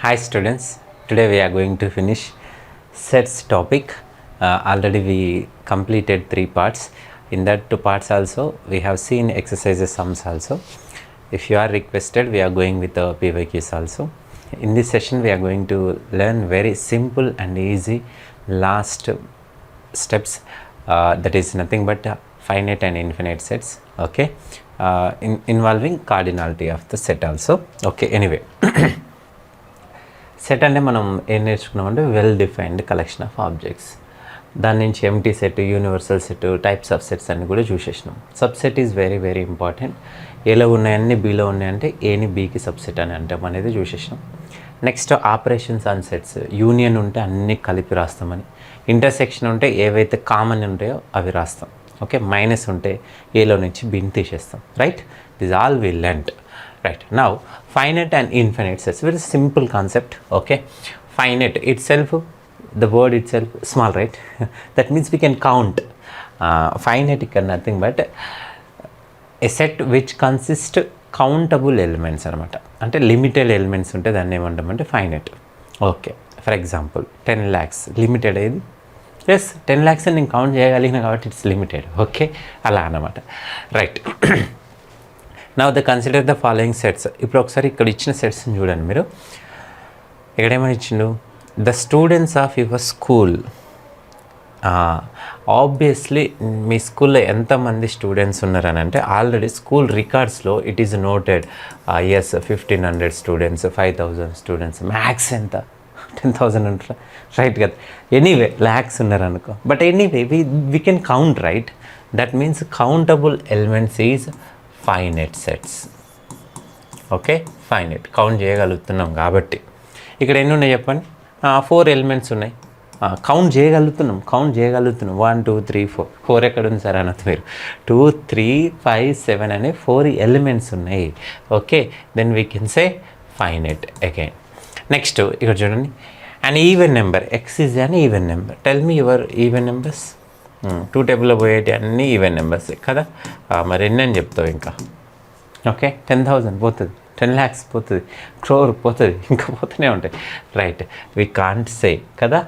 Hi students, today we are going to finish sets topic. Already we completed 3 parts. In that 2 parts also we have seen exercises sums also. If you are requested, we are going with the PYQs also. In this session we are going to learn very simple and easy last steps, that is nothing but finite and infinite sets, okay, involving cardinality of the set also. Okay, anyway. Set అంటే మనం ఏం నేర్చుకున్నామంటే well defined collection of objects. దాని నుంచి empty set, universal set, types of sets అన్ని కూడా చూసేసినాం. Subset is very very important. ఏలో ఉన్నాయన్నీ బీలో ఉన్నాయంటే ఏని బీకి సబ్సెట్ అని అంటాం అనేది చూసేసినాం. Next operations on sets. Union ఉంటే అన్నీ కలిపి రాస్తామని, ఇంటర్సెక్షన్ ఉంటే ఏవైతే కామన్ ఉంటాయో అవి రాస్తాం. ఓకే, మైనస్ ఉంటే ఏలో నుంచి బీని తీసేస్తాం. Right, this all we learned. Right, now finite and infinite sets, very simple concept. Okay, finite itself, the word itself small, right? That means we can count. Finite is nothing but a set which consists countable elements anamata, ante limited elements unte danni emantamante finite. Okay, for example 10 lakhs limited ayidi. Yes, 10 lakhs అని నేను count చేయగలిగిన కాబట్టి it's limited. Okay, అలా అన్నమాట. Right, now the consider the following sets. ఇప్పుడు ఒకసారి ఇక్కడ ఇచ్చిన సెట్స్ని చూడండి మీరు. ఇక్కడేమని ఇచ్చిండు, the students of your school. Obviously మీ స్కూల్లో ఎంతమంది స్టూడెంట్స్ ఉన్నారని అంటే ఆల్రెడీ స్కూల్ రికార్డ్స్లో it is noted. Yes, 1500 students, 5000 students, max ఎంత 10,000 ఉంటారా, రైట్ కదా. ఎనీవే ల్యాక్స్ ఉన్నారనుకో, but anyway we can count, right. That means countable elements is finite sets. Okay, finite count చేయగలుగుతున్నాం కాబట్టి. ఇక్కడ ఎన్ని ఉన్నాయి చెప్పండి, 4 ఎలిమెంట్స్ ఉన్నాయి. కౌంట్ చేయగలుగుతున్నాం 1 2 3 4 ఎక్కడ ఉంది సార్ అన్నది మీరు. 2 3 5 7 అనే 4 ఎలిమెంట్స్ ఉన్నాయి. Okay, then we can say finite again. Next ఇక్కడ చూడండి, and even number. X is an even number. Tell me your even numbers. 2 టేబుల్లో పోయేటి అన్నీ ఈవెన్ నెంబర్స్ కదా. మరి ఎన్ని అని చెప్తావు ఇంకా. ఓకే, 10,000 పోతుంది, 10 lakhs పోతుంది, క్రోర్ పోతుంది, ఇంకా పోతూనే ఉంటాయి. రైట్, వీ కాంట్ సే కదా.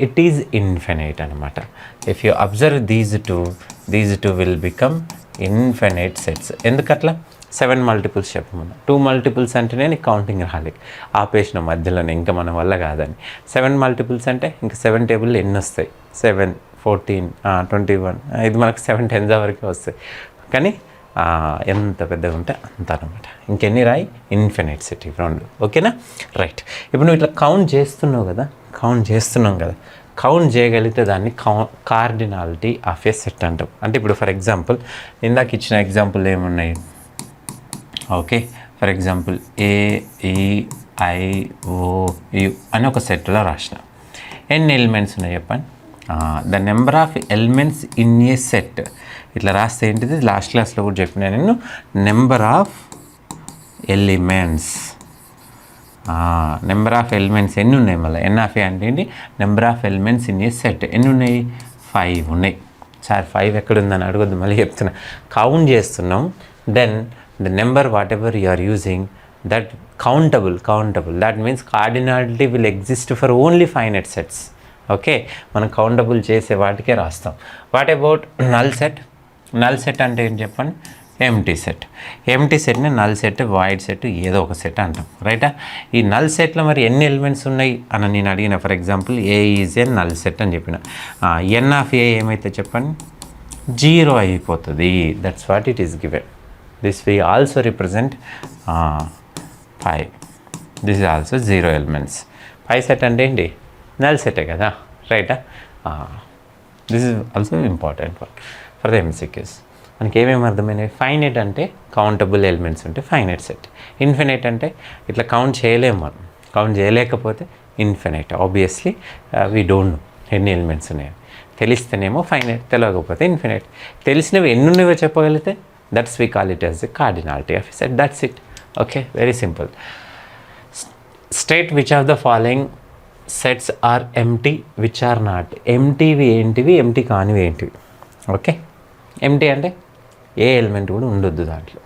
ఇట్ ఈజ్ ఇన్ఫినైట్ అనమాట. If you observe these two will become infinite sets. ఎందుకట్లా? 7 మల్టిపుల్స్ చెప్పమన్నా. 2 మల్టిపుల్స్ అంటేనే నీకు కౌంటింగ్ రాలి, ఆపేసిన మధ్యలోనే, ఇంకా మన వల్ల కాదని. 7 మల్టిపుల్స్ అంటే ఇంకా 7 టేబుల్లో ఎన్ని వస్తాయి? 7 14 21, ఇది మనకు 7 10s వరకే వస్తాయి. కానీ ఎంత పెద్దగా ఉంటే అంత అనమాట. ఇంకెన్ని రాయి? ఇన్ఫినైట్ సెట్ ఇవి రెండు. ఓకేనా, రైట్. ఇప్పుడు నువ్వు ఇట్లా కౌంట్ చేస్తున్నాం కదా, కౌంట్ చేయగలిగితే దాన్ని కార్డినాలిటీ ఆఫ్ ఏ సెట్ అంటాం. అంటే ఇప్పుడు ఫర్ ఎగ్జాంపుల్ ఇందాక ఇచ్చిన ఎగ్జాంపుల్ ఏమున్నాయి? ఓకే, ఫర్ ఎగ్జాంపుల్ AEIOU అని ఒక సెట్లో రాసిన. ఎన్ని ఎలిమెంట్స్ ఉన్నాయి చెప్పండి? The number of elements in a set. ఇట్లా రాస్తే ఏంటిది, లాస్ట్ క్లాస్లో కూడా చెప్పినా నేను, number of elements. Number of elements ఎన్ని ఉన్నాయి? మళ్ళీ NF అంటే ఏంటి? Number of elements in a set. ఎన్ని ఉన్నాయి? 5 ఉన్నాయి. సార్ 5 ఎక్కడుందని అడగొద్దు, మళ్ళీ చెప్తున్నా. కౌంట్ చేస్తున్నాం. Then the number whatever you are using, that countable, that means cardinality will exist for only finite sets. Okay, మనం కౌంటబుల్ చేసే వాటికే రాస్తాం. What about null set? Null set అంటే ఏంటి చెప్పండి? ఎంటీ సెట్ని నల్ సెట్, వాయిడ్ సెట్, ఏదో ఒక సెట్ అంటాం, రైటా. ఈ నల్ సెట్లో మరి ఎన్ని ఎలిమెంట్స్ ఉన్నాయి అని నేను అడిగిన. For example A is a null set అని చెప్పిన. NF ఏమైతే చెప్పండి? 0 అయిపోతుంది. That's what it is given. This we also represent 5. This is also 0 elements. 5 set అంటే ఏంటి? నల్ సెటే కదా, రైటా. This is also important for the MCQs. మనకి ఏమేమి అర్థమైనవి? ఫైనైట్ అంటే కౌంటబుల్ ఎలిమెంట్స్ ఉంటే ఫైనైట్ సెట్. ఇన్ఫినైట్ అంటే ఇట్లా కౌంట్ చేయలేము మనం. కౌంట్ చేయలేకపోతే infinite. Obviously we don't know ఎన్ని ఎలిమెంట్స్ ఉన్నాయో. తెలిస్తేనేమో ఫైనైట్, తెలియకపోతే ఇన్ఫినైట్. తెలిసినవి ఎన్ని ఉన్నాయో చెప్పగలిగితే that's we call it as the cardinality of a set. That's it. Okay, very simple. State which of the following sets are empty, which are not. Empty ఏంటివి, empty కానివి ఏంటివి? Okay, empty అంటే ఏ element కూడా ఉండొద్దు దాంట్లో.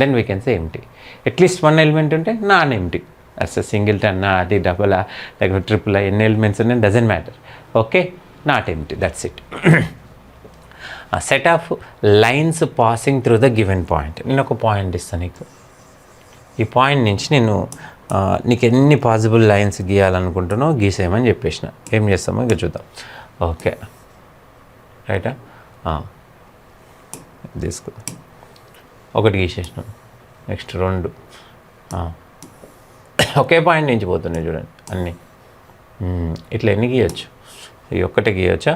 Then we can say empty. At least 1 element ఉంటే non empty. As singleton అది double లేకపోతే ట్రిపుల్ ఎన్ని ఎలిమెంట్స్ ఉన్నాయి doesn't matter. Okay, not empty, that's it. Set of lines passing through the given point. నేను ఒక పాయింట్ ఇస్తాను నీకు, ఈ పాయింట్ నుంచి నేను నీకు ఎన్ని పాసిబుల్ లైన్స్ గీయాలనుకుంటున్నావు గీసేయమని చెప్పేసిన. ఏం చేస్తామో ఇక చూద్దాం. ఓకే రైటా, తీసుకో, ఒకటి గీసేసినాం, నెక్స్ట్ 2, ఒకే పాయింట్ నుంచి పోతున్నాయి చూడండి అన్నీ. ఇట్లా ఎన్ని గీయచ్చు? ఈ ఒక్కటే గీయచ్చా?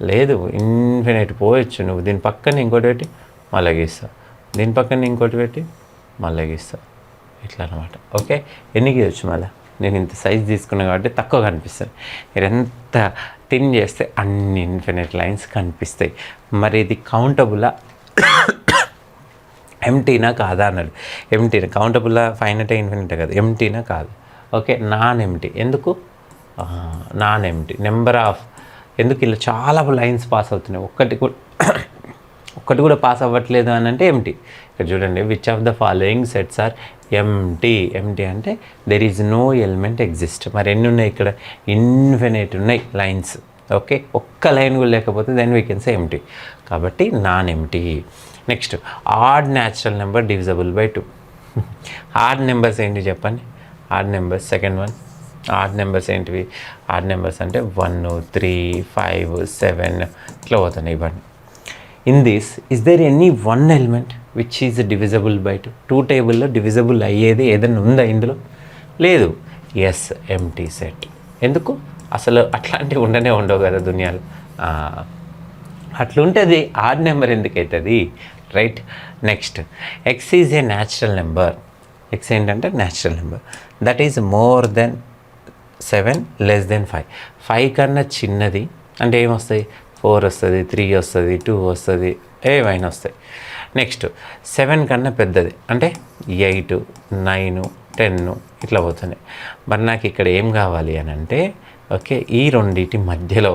లేదు, ఇన్ఫినైట్ పోయొచ్చు. నువ్వు దీని పక్కన ఇంకోటి పెట్టి మళ్ళీ గీస్తావు, దీని పక్కన ఇంకోటి పెట్టి మళ్ళీ గీస్తావు, ఇట్లా అనమాట. ఓకే, ఎన్ని గీయచ్చు? మళ్ళీ నేను ఇంత సైజ్ తీసుకున్నాను కాబట్టి తక్కువ కనిపిస్తుంది. మీరు ఎంత థిన్ చేస్తే అన్ని ఇన్ఫినైట్ లైన్స్ కనిపిస్తాయి. మరి ఇది కౌంటబులా ఎంటీనా కాదా అన్నాడు. ఎంటీనా, కౌంటబుల్లా ఫైనటే ఇన్ఫినిటే కదా, ఎంటీనా కాదు. Okay, non empty. ఎందుకు నాన్ ఎంటీ? నెంబర్ ఆఫ్, ఎందుకు ఇలా చాలా లైన్స్ పాస్ అవుతున్నాయి, ఒక్కటి కూడా పాస్ అవ్వట్లేదు అని అంటే ఎంటీ. ఇక్కడ చూడండి, which of the following sets are empty. Empty అంటే there is no element exist. మరి ఎన్ని ఉన్నాయి ఇక్కడ? ఇన్ఫినైట్ ఉన్నాయి లైన్స్. ఓకే, ఒక్క లైన్ కూడా లేకపోతే then we can say empty. కాబట్టి non empty. Next, odd natural number divisible by 2. Odd numbers ఏంటి చెప్పండి? Odd numbers, second one, odd numbers ఏంటివి? ఆడ్ నెంబర్స్ అంటే 1, 3, 5, 7 ఇట్లా పోతున్నాయి ఇవన్నీ. In this is there any one element which is divisible by 2? 2 టేబుల్లో divisible అయ్యేది ఏదైనా ఉందా ఇందులో? లేదు. Yes, empty set. ఎందుకు? అసలు అట్లాంటివి ఉండవు కదా దునియాలో. అట్లుంటుంది, ఆడ్ నెంబర్ ఎందుకు అవుతుంది? Right. Next, X is a natural number. X ఏంటంటే natural number that is more than 7 less than 5. 5 కన్నా చిన్నది అంటే ఏమొస్తాయి? 4 వస్తుంది, 3 వస్తుంది, 2 వస్తుంది, ఏమైనా వస్తాయి. నెక్స్ట్, 7 కన్నా పెద్దది అంటే 8, 9, 10 ఇట్లా పోతున్నాయి. మరి నాకు ఇక్కడ ఏం కావాలి అని అంటే, ఓకే, ఈ రెండింటి మధ్యలో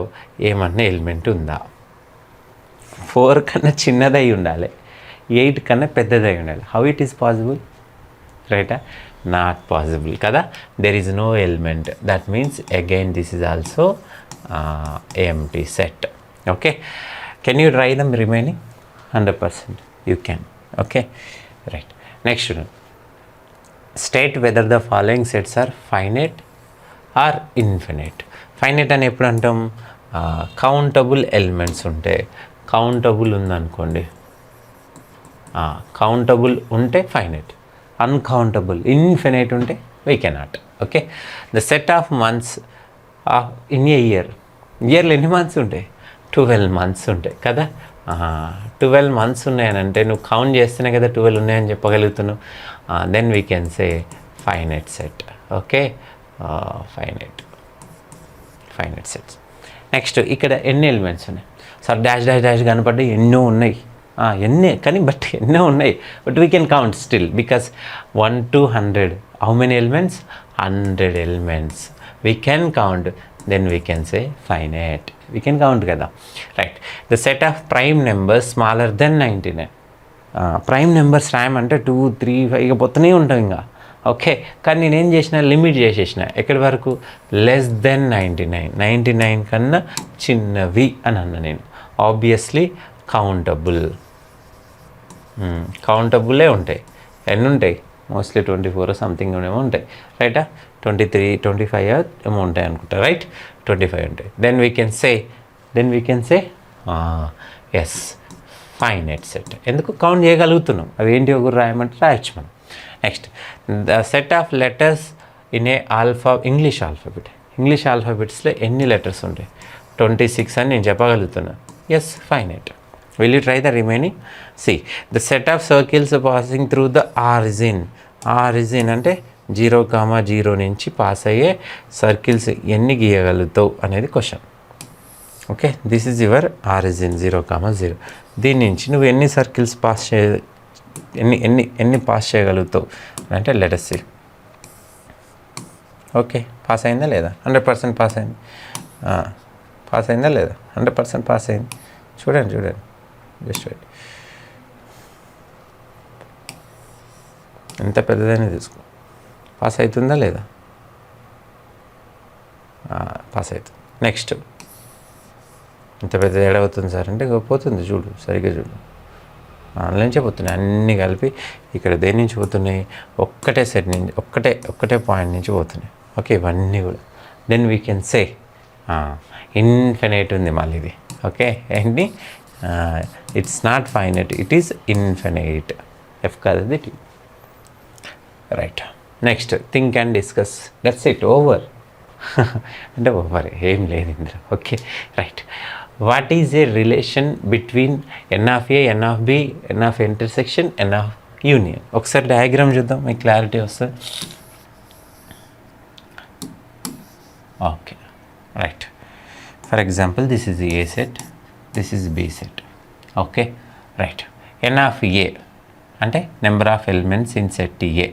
ఏమన్నా ఎలిమెంట్ ఉందా? 4 కన్నా చిన్నదై ఉండాలి, 8 కన్నా పెద్దదై ఉండాలి. How it is possible? రైటా? నాట్ పాసిబుల్ కదా. There is no element. That means again this is also empty set. Okay, can you try them remaining? 100% you can. Okay, right. Next, state whether the following sets are finite or infinite. Finite అని ఎప్పుడు అంటాం? Countable elements ఉంటే. Countable ఉందనుకోండి, countable ఉంటే finite. Uncountable infinite ఉంటే we cannot. Okay, the set of months in a ఇయర్లో ఎన్ని months ఉంటాయి? 12 మంత్స్ ఉంటాయి కదా. 12 మంత్స్ ఉన్నాయనంటే నువ్వు కౌంట్ చేస్తేనే కదా 12 ఉన్నాయని చెప్పగలుగుతున్నావు. Then we can say finite set. Okay, finite sets. Next, ఇక్కడ ఎన్ని ఎలిమెంట్స్ ఉన్నాయి? సార్ డాష్ డాష్ డాష్ కనపడ్డాయి, ఎన్నో ఉన్నాయి. ఎన్నే కానీ బట్ ఎన్నో ఉన్నాయి, but we can count still because 1 to 100. How many elements? 100 elements we can count. Then we can say finite. We can count కదా. Right. The set of prime numbers smaller than 99. Prime numbers రాయమంటే 2, 3, 5 ఇక పోతూనే ఉంటాం ఇంకా. Okay, కానీ నేనేం చేసిన? Limit చేసేసిన. ఎక్కడి వరకు? Less than 99. 99 కన్నా చిన్నవి అని అన్నా నేను. Obviously countable. కౌంటబులే ఉంటాయి. ఎన్ని ఉంటాయి? మోస్ట్లీ 24 సంథింగ్ ఏమో ఉంటాయి. రైటా? 23, 25 ఏమో ఉంటాయి అనుకుంటా. రైట్, 25 ఉంటాయి. Then we can say yes, finite set. ఎందుకు? కౌంట్ చేయగలుగుతున్నాం. అవి ఏంటి ఒకరు రాయమంటే రాయొచ్చు మనం. Next, the set of letters in a English alphabet. English ఆల్ఫాబెట్స్లో ఎన్ని లెటర్స్ ఉంటాయి? 26 అని నేను చెప్పగలుగుతున్నాను. Yes, finite. Will you try the remaining? See, the set of circles passing through the origin. Origin అంటే 0, నుంచి పాస్ అయ్యే సర్కిల్స్ ఎన్ని గీయగలుగుతావు అనేది question. Okay, this is your origin 0, దీని నుంచి నువ్వు ఎన్ని సర్కిల్స్ పాస్ ఎన్ని పాస్ చేయగలుగుతావు అంటే let us see. Okay, pass అయిందా లేదా? 100% పాస్ అయింది. పాస్ అయిందా లేదా? 100% పాస్ అయింది. చూడండి, జస్ట్ రైట్. ఎంత పెద్దదైనా తీసుకో. పాస్ అవుతుందా లేదా? పాస్ అవుతుంది. నెక్స్ట్ ఇంత పెద్ద తేడా అవుతుంది సార్ అంటే పోతుంది, చూడు సరిగ్గా చూడు. అందులో నుంచే పోతున్నాయి అన్నీ కలిపి. ఇక్కడ దేని నుంచి పోతున్నాయి? ఒక్కటే సెట్ నుంచి, ఒక్కటే పాయింట్ నుంచి పోతున్నాయి. ఓకే, ఇవన్నీ కూడా then we can say infinite ఉంది మళ్ళీ ఇది. ఓకే, ఏంటి? It's not finite, it is infinite. F కాదు, అది T. Right, next think and discuss. That's it, over. అంటే ఓవర్, ఏం లేదు ఇందులో. Okay, right. What is a relation between n of A, n of B, n of intersection, n of union? ఒకసారి diagram చూద్దాం, మీకు clarity వస్తుంది. Okay, right. For example this is a set, this is B set. Okay, right. N of A అంటే number of elements in set A.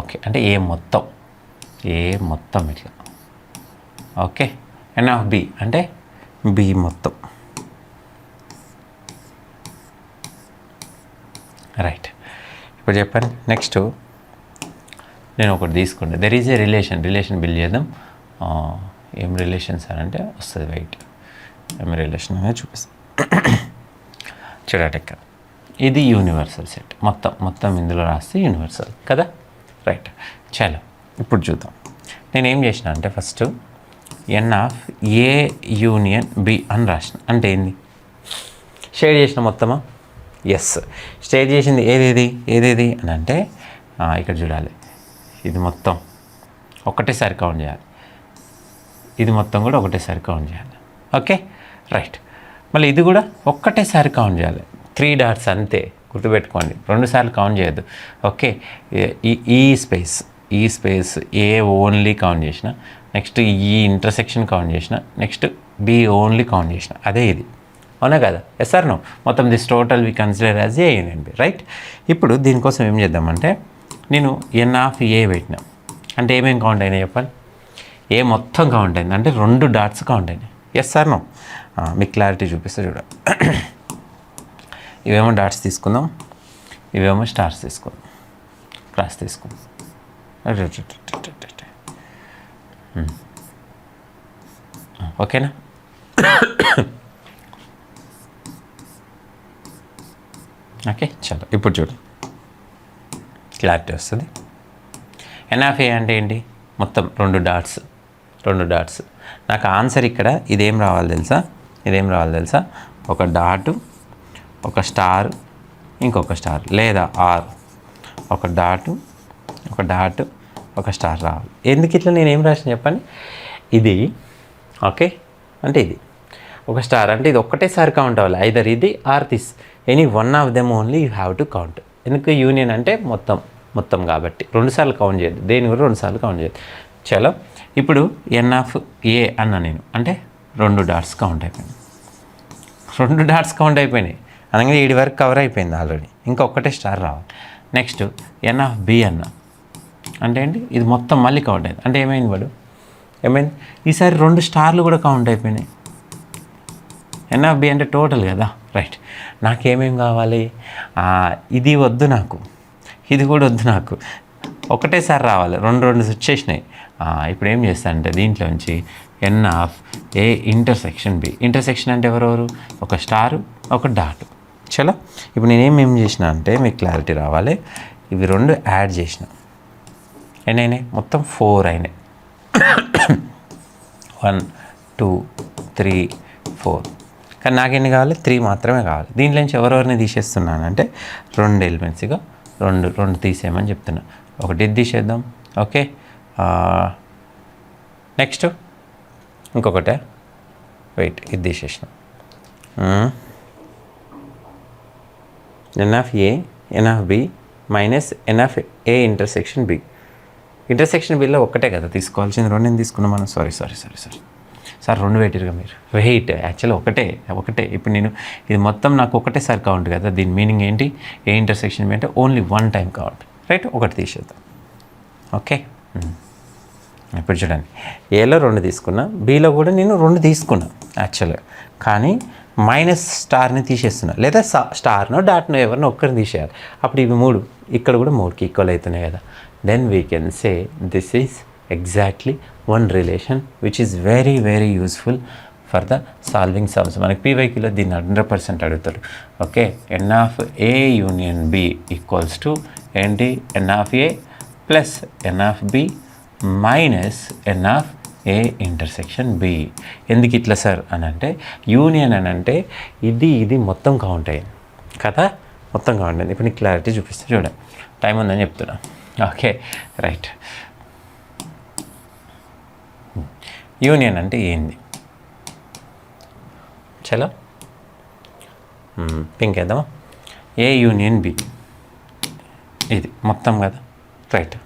Okay, అంటే A మొత్తం ఇట్లా. Okay, n of B అంటే B మొత్తం. Right, ఇప్పుడు చెప్పండి. Next నేను ఒకటి తీసుకోండి. There is a relation build చేద్దాం. ఏం రిలేషన్స్ అని అంటే వస్తుంది, వెయిట్. ఏం రిలేషన్ అనేది చూపిస్తాను. చూడటెక్క, ఇది యూనివర్సల్ సెట్. మొత్తం ఇందులో రాస్తే యూనివర్సల్ కదా. రైట్, చలో ఇప్పుడు చూద్దాం. నేనేం చేసిన అంటే first n of A union B అని రాసిన. అంటే ఏంది? షేడ్ చేసిన మొత్తమా? ఎస్, షేడ్ చేసింది ఏదేది అని అంటే ఇక్కడ చూడాలి. ఇది మొత్తం ఒకటేసారి కౌంట్ చేయాలి, ఇది మొత్తం కూడా ఒకటేసారి కౌంట్ చేయాలి. Okay, right. మళ్ళీ ఇది కూడా ఒక్కటేసారి కౌంట్ చేయాలి. 3 డాట్స్ అంతే, గుర్తుపెట్టుకోండి, 2 సార్లు కౌంట్ చేయొద్దు. ఓకే, ఈ స్పేస్ ఏ ఓన్లీ కౌంట్ చేసిన, నెక్స్ట్ ఈ ఇంటర్సెక్షన్ కౌంట్ చేసిన, నెక్స్ట్ బి ఓన్లీ కౌంట్ చేసిన. అదే ఇది, అవునా కదా? Yes or no? మొత్తం this total we consider as A union B. Right. ఇప్పుడు దీనికోసం ఏం చేద్దామంటే నేను ఎన్ ఆఫ్ ఏ పెట్టినా అంటే ఏమేమి కౌంట్ అయినాయి చెప్పండి? ఏ మొత్తం కౌంట్ అయింది అంటే 2 డాట్స్ కౌంట్ అయినాయి. Yes or no? మీకు క్లారిటీ చూపిస్తే చూడండి. ఇవేమో డాట్స్ తీసుకుందాం, ఇవేమో స్టార్స్ తీసుకుందాం, క్రాస్ తీసుకుందాం. ఓకేనా? ఓకే, చలో ఇప్పుడు చూడండి, క్లారిటీ వస్తుంది. ఎన్ ఆఫ్ ఏ అంటే ఏంటి? మొత్తం 2 డాట్స్. నాకు ఆన్సర్ ఇక్కడ ఇదేం రావాలి తెలుసా? ఒక డాటు, ఒక స్టార్, ఇంకొక స్టార్, లేదా ఆర్. ఒక డాటు, ఒక స్టార్ రావాలి. ఎందుకు ఇట్లా నేను ఏం రాసిన చెప్పండి? ఇది ఓకే అంటే ఇది ఒక స్టార్ అంటే ఇది ఒక్కటేసారి కౌంట్ అవ్వాలి. ఐదర్ ఇది or this, any one of them only you have to count. ఎందుకు? యూనియన్ అంటే మొత్తం కాబట్టి 2 సార్లు కౌంట్ చేయద్దు, దేని కూడా 2 సార్లు కౌంట్ చేయద్దు. చలో ఇప్పుడు ఎన్ ఆఫ్ ఏ అన్న నేను అంటే 2 డాట్స్ కౌంట్ అయిపోయింది. 2 డాట్స్ కౌంట్ అయిపోయినాయి అనగా 7 వరకు కవర్ అయిపోయింది ఆల్రెడీ. ఇంకా ఒక్కటే స్టార్ రావాలి. నెక్స్ట్ ఎన్ ఆఫ్ బి అన్న అంటే ఏంటి? ఇది మొత్తం మళ్ళీ కౌంట్ అయింది. అంటే ఏమైంది? ఈసారి 2 స్టార్లు కూడా కౌంట్ అయిపోయినాయి. ఎన్ ఆఫ్ బి అంటే టోటల్ కదా. రైట్, నాకేమేమి కావాలి? ఇది వద్దు నాకు, ఇది కూడా వద్దు నాకు, ఒకటేసారి రావాలి. 2 వచ్చేసినాయి. ఇప్పుడు ఏం చేస్తానంటే దీంట్లోంచి n of A intersection B. Intersection అంటే ఎవరెవరు? ఒక స్టారు, ఒక డాట్. చలో ఇప్పుడు నేనేం చేసిన అంటే మీకు క్లారిటీ రావాలి. ఇవి 2 యాడ్ చేసిన, ఎన్నైనాయి? మొత్తం 4 అయినాయి. 1 2 3 4. కానీ నాకెన్ని కావాలి? 3 మాత్రమే కావాలి. దీంట్లోంచి ఎవరెవరిని తీసేస్తున్నానంటే 2 ఎలిమెంట్స్గా 2 తీసేయమని చెప్తున్నా. ఒకటి ఇది తీసేద్దాం. ఓకే, నెక్స్ట్ ఇంకొకటే, వెయిట్, ఇది తీసేసిన. N of A, n of B minus n of A intersection B. Intersection బిలో ఒక్కటే కదా తీసుకోవాల్సింది, 2 నేను తీసుకున్నాం మనం. సారీ సార్ 2 పెట్టిరుగా మీరు. వెయిట్, యాక్చువల్లీ ఒకటే. ఇప్పుడు నేను ఇది మొత్తం నాకు ఒకటేసారి కౌంట్ కదా. దీని మీనింగ్ ఏంటి? ఏ ఇంటర్సెక్షన్ అంటే ఓన్లీ 1 టైం కౌంట్. రైట్, ఒకటి తీసేద్దాం. ఓకే, ఇప్పుడు చూడండి, ఏలో 2 తీసుకున్నా, బీలో కూడా నేను 2 తీసుకున్నా యాక్చువల్గా. కానీ మైనస్ స్టార్ని తీసేస్తున్నా, లేదా స్టార్నో డాట్నో ఎవరినో ఒక్కరిని తీసేయాలి. అప్పుడు ఇవి 3 ఇక్కడ కూడా 3కి ఈక్వల్ అవుతున్నాయి కదా. Then we can say this is exactly one relation which is very very useful for the solving sums. మనకి పీవైక్యూలో దీన్ని 100% అడుగుతారు. Okay, n of A union B equals to ఏంటి, n of A plus n of B minus n of A intersection B. ఎందుకు ఇట్లా sir అని అంటే, union అని అంటే ఇది మొత్తం కౌంట్ అయ్యింది కదా, మొత్తం కౌంట్ అయింది. ఇప్పుడు నీకు క్లారిటీ చూపిస్తే చూడండి, టైం ఉందని చెప్తున్నా. ఓకే రైట్, యూనియన్ అంటే ఏంది, చలో పింక్ వేద్దామా. ఏ యూనియన్ బి ఇది మొత్తం కదా, రైట్.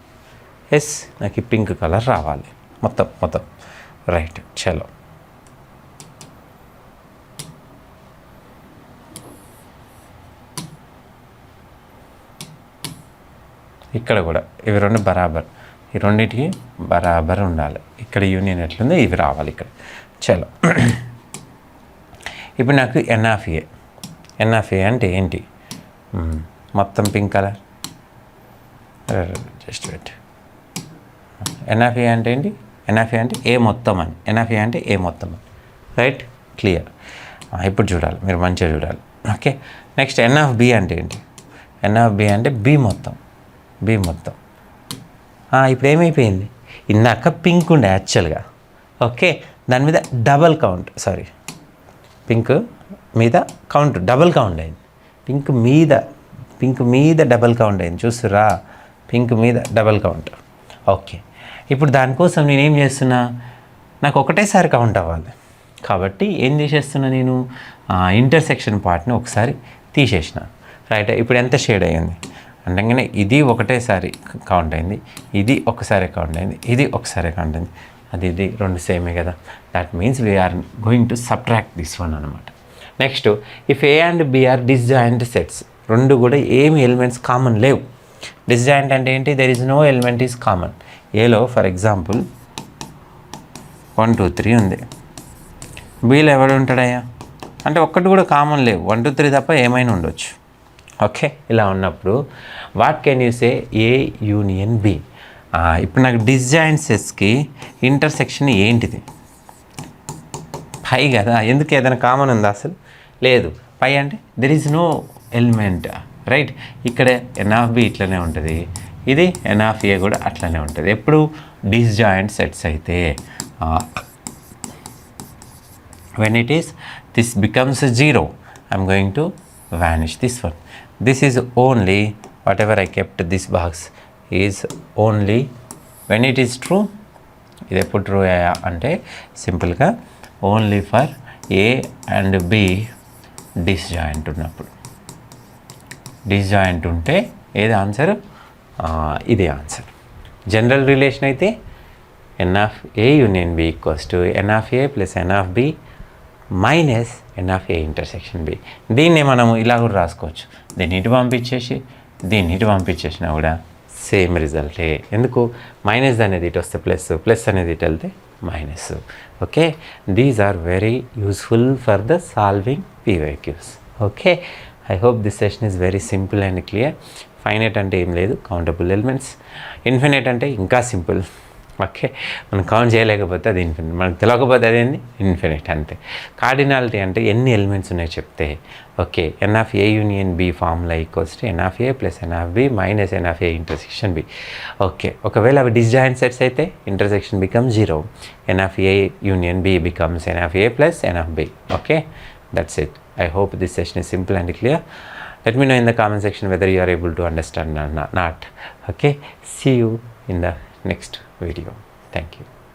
ఎస్, నాకు ఈ పింక్ కలర్ రావాలి మొత్తం రైట్. చలో ఇక్కడ కూడా ఇవి రెండు బరాబర్, ఈ రెండింటికి బరాబర్ ఉండాలి. ఇక్కడ యూనియన్ ఎట్లుందో ఇవి రావాలి ఇక్కడ. చలో ఇప్పుడు నాకు ఎన్ ఆఫ్ ఏ అంటే ఏంటి, మొత్తం pink colour, just wait. N of A అంటే ఏంటి, ఎన్ ఆఫ్ ఏ అంటే ఏ మొత్తం అని, ఎన్ ఆఫ్ ఏ అంటే ఏ మొత్తం అని, రైట్, క్లియర్. ఇప్పుడు చూడాలి, మీరు మంచిగా చూడాలి. Okay, next n of B అంటే ఏంటి, ఎన్ ఆఫ్ బి అంటే బి మొత్తం. ఇప్పుడు ఏమైపోయింది, ఇందాక పింక్ ఉండే యాక్చువల్గా. ఓకే, దాని మీద డబల్ కౌంట్, సారీ పింక్ మీద కౌంట్ డబల్ కౌంట్ అయింది. పింక్ మీద డబల్ కౌంట్ అయింది, చూస్తురా, పింక్ మీద డబల్ కౌంట్. ఓకే, ఇప్పుడు దానికోసం నేనేం చేస్తున్నా, నాకు ఒకటేసారి కౌంట్ అవ్వాలి కాబట్టి ఏం చేసేస్తున్నా, నేను ఇంటర్సెక్షన్ పార్ట్ని ఒకసారి తీసేసిన, రైట్. ఇప్పుడు ఎంత షేడ్ అయ్యింది అంటే, ఇది ఒకటేసారి కౌంట్ అయింది, ఇది ఒకసారి కౌంట్ అయింది, ఇది ఒకసారి కౌంట్ అయింది, ఇది రెండు సేమే కదా. That means we are going to subtract this one అనమాట. Next, if A and B are disjoint sets, రెండు కూడా ఏమి ఎలిమెంట్స్ కామన్ లేవు. డిస్జాయింట్ అంటే ఏంటి, there is no element is common. ఏలో ఫర్ ఎగ్జాంపుల్ 1 2 3 ఉంది, బీలో ఎవడు ఉంటాడయ్యా అంటే ఒక్కటి కూడా కామన్ లేవు, 1 2 3 తప్ప ఏమైనా ఉండొచ్చు. ఓకే, ఇలా ఉన్నప్పుడు what can you say, A union B. ఇప్పుడు నాకు డిస్జాయింట్ సెట్స్కి ఇంటర్సెక్షన్ ఏంటిది, పై కదా. ఎందుకు, ఏదైనా కామన్ ఉందా అసలు లేదు. పై అంటే there is no element, right. ఇక్కడ ఎన్ ఆఫ్ బి ఇట్లనే ఉంటుంది, ఇది ఎన్ ఆఫ్ ఏ కూడా అట్లనే ఉంటుంది. ఎప్పుడు డిస్జాయింట్ సెట్స్ అయితే, when it is this becomes 0, I'm going to vanish this one. This is only whatever I kept this box is only when it is true. ఇది ఎప్పుడు ట్రూ అయ్యా అంటే సింపుల్గా only for A and B disjoint ఉన్నప్పుడు. Disjoint ఉంటే ఏది answer, ఇది answer. General relation అయితే n of A union B equals to n of A plus n of B minus n of A intersection B. దీన్ని మనము ఇలా కూడా రాసుకోవచ్చు, దీన్ని ఇటు పంపించేసి దీన్ని ఇటు పంపించేసినా కూడా సేమ్ రిజల్టే. ఎందుకు, మైనస్ అనేది ఇటు వస్తే ప్లస్, ప్లస్ అనేది ఇటు వెళ్తే minus. Okay, these are very useful for the solving PYQs. Okay, I hope this session is very simple and clear. Finite అంటే ఏం లేదు, కౌంటబుల్ ఎలిమెంట్స్. ఇన్ఫినైట్ అంటే ఇంకా సింపుల్. ఓకే, మనం కౌంట్ చేయలేకపోతే అది ఇన్ఫినిట్, మనకు తెలియకపోతే అదేంది ఇన్ఫినిట్ అంతే. కార్డినాలిటీ అంటే ఎన్ని ఎలిమెంట్స్ ఉన్నాయో చెప్తే. Okay, n of A union B formula equals to n of A plus n of B minus n of A intersection B. Okay, ఒకవేళ అవి డిస్జాయింట్ సెట్స్ అయితే intersection become 0, n of A union B becomes n of A plus n of B. Okay, that's it. I hope this session is simple and clear. Let me know in the comment section whether you are able to understand or not. Okay, see you in the next video. Thank you.